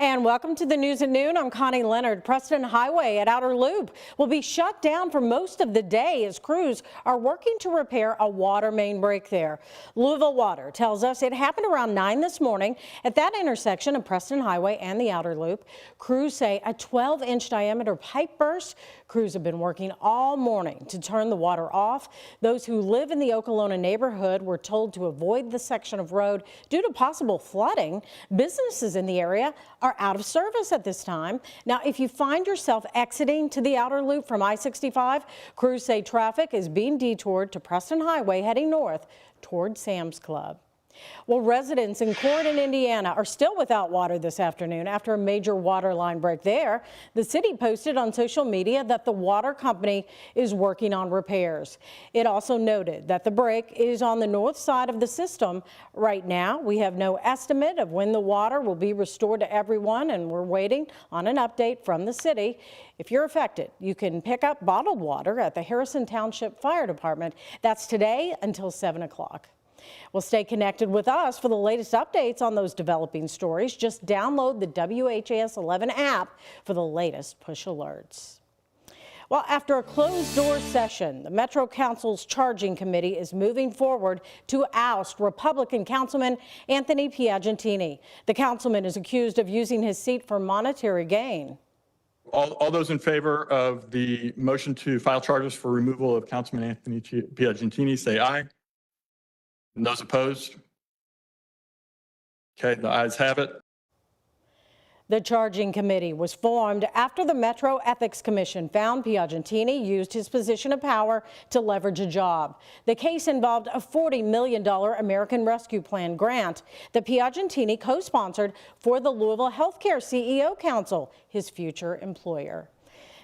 And welcome to the news at noon. I'm Connie Leonard. Preston Highway at Outer Loop will be shut down for most of the day as crews are working to repair a water main break there. Louisville Water tells us it happened around 9 this morning at that intersection of Preston Highway and the Outer Loop. Crews say a 12-inch diameter pipe burst. Crews have been working all morning to turn the water off. Those who live in the Okolona neighborhood were told to avoid the section of road due to possible flooding. Businesses in the area are out of service at this time. Now, if you find yourself exiting to the Outer Loop from I-65, crews say traffic is being detoured to Preston Highway heading north toward Sam's Club. Well, residents in Corydon, Indiana are still without water this afternoon after a major water line break there. The city posted on social media that the water company is working on repairs. It also noted that the break is on the north side of the system. Right now, we have no estimate of when the water will be restored to everyone, and we're waiting on an update from the city. If you're affected, you can pick up bottled water at the Harrison Township Fire Department. That's today until 7 o'clock. Well, stay connected with us for the latest updates on those developing stories. Just download the WHAS11 app for the latest push alerts. Well, after a closed-door session, the Metro Council's charging committee is moving forward to oust Republican Councilman Anthony Piagentini. The councilman is accused of using his seat for monetary gain. All those in favor of the motion to file charges for removal of Councilman Anthony Piagentini, say aye. And those opposed? Okay, the ayes have it. The charging committee was formed after the Metro Ethics Commission found Piagentini used his position of power to leverage a job. The case involved a $40 million American Rescue Plan grant that Piagentini co-sponsored for the Louisville Healthcare CEO Council, his future employer.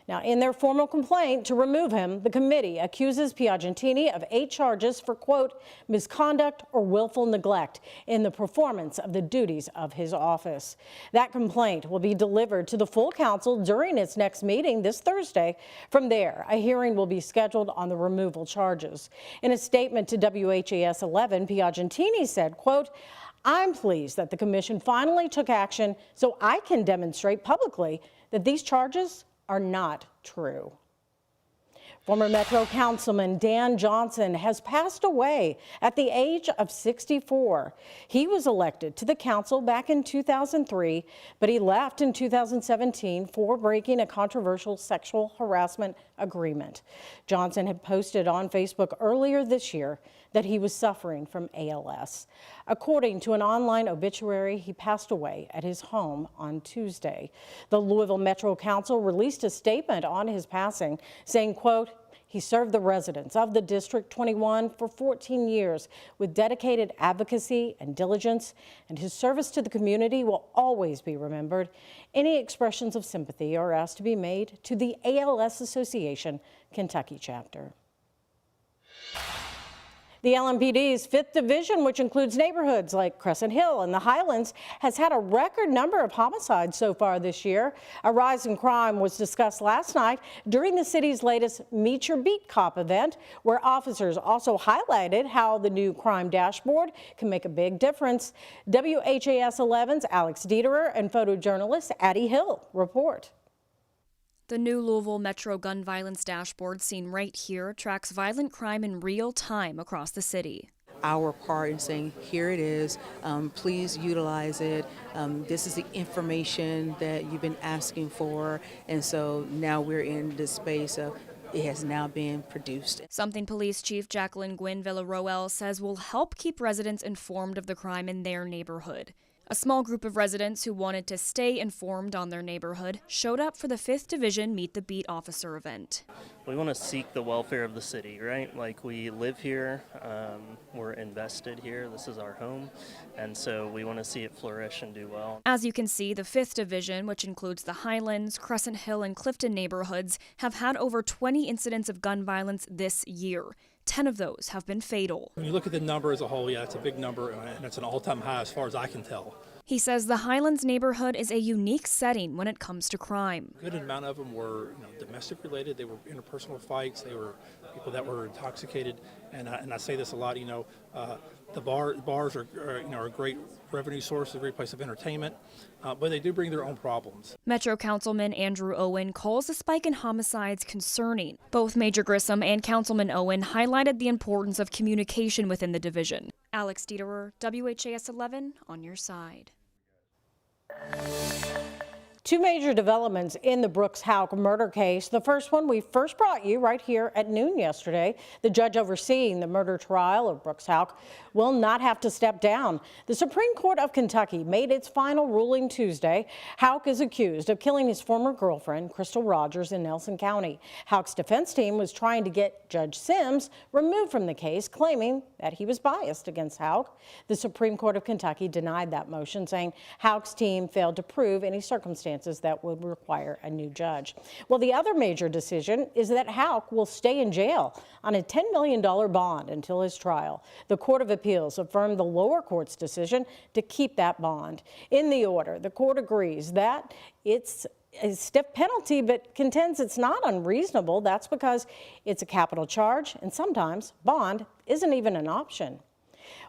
Now, in their formal complaint to remove him, the committee accuses Piagentini of 8 charges for, quote, misconduct or willful neglect in the performance of the duties of his office. That complaint will be delivered to the full council during its next meeting this Thursday. From there, a hearing will be scheduled on the removal charges. In a statement to WHAS11, Piagentini said, quote, I'm pleased that the commission finally took action so I can demonstrate publicly that these charges are not true. Former Metro Councilman Dan Johnson has passed away at the age of 64. He was elected to the council back in 2003, but he left in 2017 for breaking a controversial sexual harassment agreement. Johnson had posted on Facebook earlier this year that he was suffering from ALS. According to an online obituary, he passed away at his home on Tuesday. The Louisville Metro Council released a statement on his passing saying, quote, he served the residents of the District 21 for 14 years with dedicated advocacy and diligence, and his service to the community will always be remembered. Any expressions of sympathy are asked to be made to the ALS Association Kentucky chapter. The LMPD's 5th Division, which includes neighborhoods like Crescent Hill and the Highlands, has had a record number of homicides so far this year. A rise in crime was discussed last night during the city's latest Meet Your Beat Cop event, where officers also highlighted how the new crime dashboard can make a big difference. WHAS11's Alex Dieterer and photojournalist Addie Hill report. The new Louisville Metro Gun Violence Dashboard, seen right here, tracks violent crime in real time across the city. Our part in saying, here it is, please utilize it. This is the information that you've been asking for. And so now we're in this space of it has now been produced. Something Police Chief Jacqueline Gwynn Villaroel says will help keep residents informed of the crime in their neighborhood. A small group of residents who wanted to stay informed on their neighborhood showed up for the 5th Division Meet the Beat Officer event. We want to seek the welfare of the city, right? Like, we live here, we're invested here, this is our home, and so we want to see it flourish and do well. As you can see, the 5th Division, which includes the Highlands, Crescent Hill, and Clifton neighborhoods, have had over 20 incidents of gun violence this year. 10 of those have been fatal. When you look at the number as a whole, yeah, it's a big number, and it's an all-time high as far as I can tell. He says the Highlands neighborhood is a unique setting when it comes to crime. A good amount of them were domestic related. They were interpersonal fights. They were people that were intoxicated. And I say this a lot, The bars are a great revenue source, a great place of entertainment, but they do bring their own problems. Metro Councilman Andrew Owen calls the spike in homicides concerning. Both Major Grissom and Councilman Owen highlighted the importance of communication within the division. Alex Dieterer, WHAS 11, on your side. Two major developments in the Brooks Houck murder case. The first one we first brought you right here at noon yesterday. The judge overseeing the murder trial of Brooks Houck will not have to step down. The Supreme Court of Kentucky made its final ruling Tuesday. Houck is accused of killing his former girlfriend, Crystal Rogers, in Nelson County. Houck's defense team was trying to get Judge Sims removed from the case, claiming that he was biased against Houck. The Supreme Court of Kentucky denied that motion, saying Houck's team failed to prove any circumstances that would require a new judge. Well, the other major decision is that Houck will stay in jail on a $10 million bond until his trial. The Court of Appeals affirmed the lower court's decision to keep that bond. In the order, the court agrees that it's a stiff penalty, but contends it's not unreasonable. That's because it's a capital charge, and sometimes bond isn't even an option.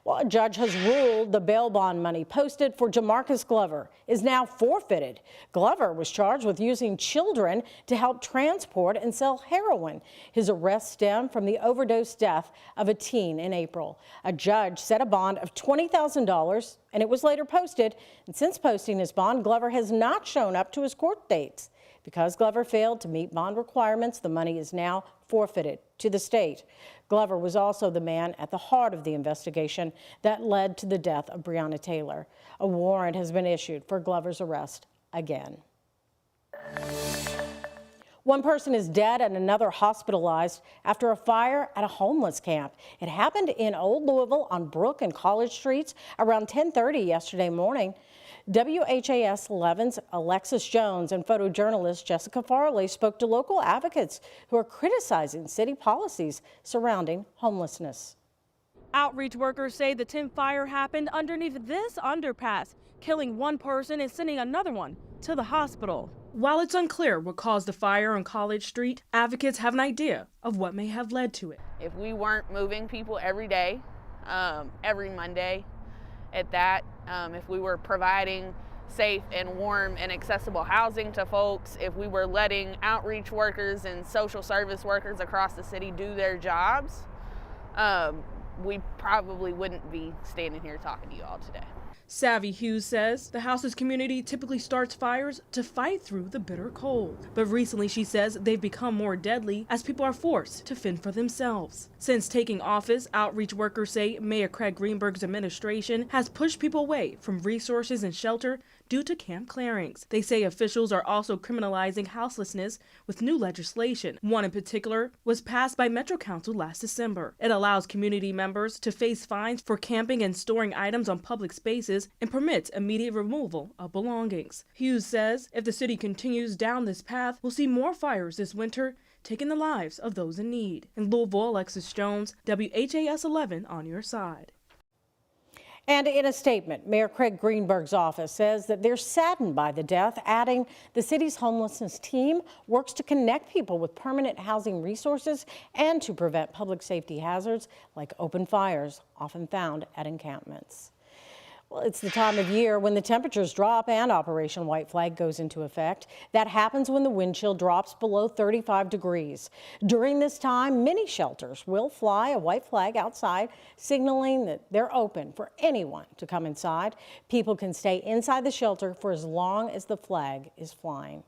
Well, a judge has ruled the bail bond money posted for Jamarcus Glover is now forfeited. Glover was charged with using children to help transport and sell heroin. His arrest stemmed from the overdose death of a teen in April. A judge set a bond of $20,000, and it was later posted. And since posting his bond, Glover has not shown up to his court dates. Because Glover failed to meet bond requirements, the money is now forfeited to the state. Glover was also the man at the heart of the investigation that led to the death of Breonna Taylor. A warrant has been issued for Glover's arrest again. One person is dead and another hospitalized after a fire at a homeless camp. It happened in Old Louisville on Brook and College Streets around 10:30 yesterday morning. WHAS 11's Alexis Jones and photojournalist Jessica Farley spoke to local advocates who are criticizing city policies surrounding homelessness. Outreach workers say the tent fire happened underneath this underpass, killing one person and sending another one to the hospital. While it's unclear what caused the fire on College Street, advocates have an idea of what may have led to it. If we weren't moving people every day, every Monday at that, if we were providing safe and warm and accessible housing to folks, if we were letting outreach workers and social service workers across the city do their jobs, we probably wouldn't be standing here talking to you all today. Savvy Hughes says the house's community typically starts fires to fight through the bitter cold. But recently, she says, they've become more deadly as people are forced to fend for themselves. Since taking office, outreach workers say Mayor Craig Greenberg's administration has pushed people away from resources and shelter due to camp clearings. They say officials are also criminalizing houselessness with new legislation. One in particular was passed by Metro Council last December. It allows community members to face fines for camping and storing items on public spaces and permits immediate removal of belongings. Hughes says if the city continues down this path, we'll see more fires this winter, taking the lives of those in need. In Louisville, Alexis Jones, WHAS 11 on your side. And in a statement, Mayor Craig Greenberg's office says that they're saddened by the death, adding the city's homelessness team works to connect people with permanent housing resources and to prevent public safety hazards like open fires often found at encampments. Well, it's the time of year when the temperatures drop and Operation White Flag goes into effect. That happens when the wind chill drops below 35 degrees. During this time, many shelters will fly a white flag outside, signaling that they're open for anyone to come inside. People can stay inside the shelter for as long as the flag is flying.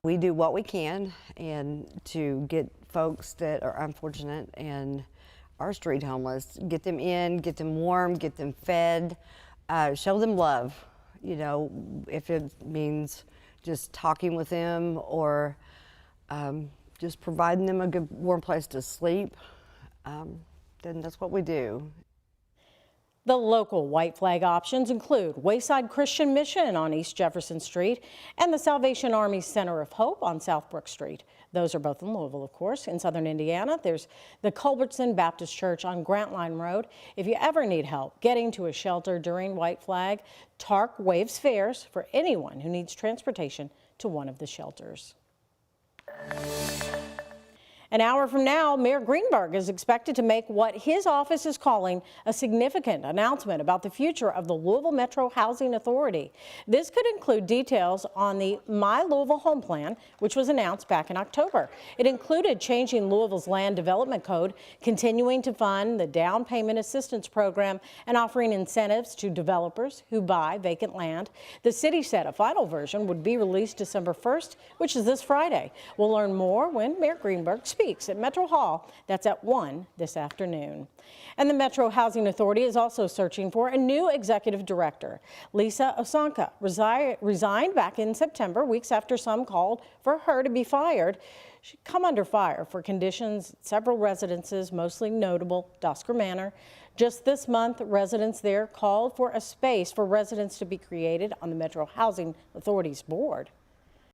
We do what we can and to get folks that are unfortunate and are street homeless, get them in, get them warm, get them fed. Show them love, you know, if it means just talking with them or just providing them a good warm place to sleep, then that's what we do. The local white flag options include Wayside Christian Mission on East Jefferson Street and the Salvation Army Center of Hope on South Brook Street. Those are both in Louisville, of course. In southern Indiana, there's the Culbertson Baptist Church on Grantline Road. If you ever need help getting to a shelter during White Flag, TARC waives fares for anyone who needs transportation to one of the shelters. An hour from now, Mayor Greenberg is expected to make what his office is calling a significant announcement about the future of the Louisville Metro Housing Authority. This could include details on the My Louisville Home Plan, which was announced back in October. It included changing Louisville's land development code, continuing to fund the down payment assistance program, and offering incentives to developers who buy vacant land. The city said a final version would be released December 1st, which is this Friday. We'll learn more when Mayor Greenberg speaks at Metro Hall. That's at 1 this afternoon. And the Metro Housing Authority is also searching for a new executive director. Lisa Osonka resigned back in September, weeks after some called for her to be fired. She'd come under fire for conditions at several residences, mostly notable Dosker Manor. Just this month, residents there called for a space for residents to be created on the Metro Housing Authority's board.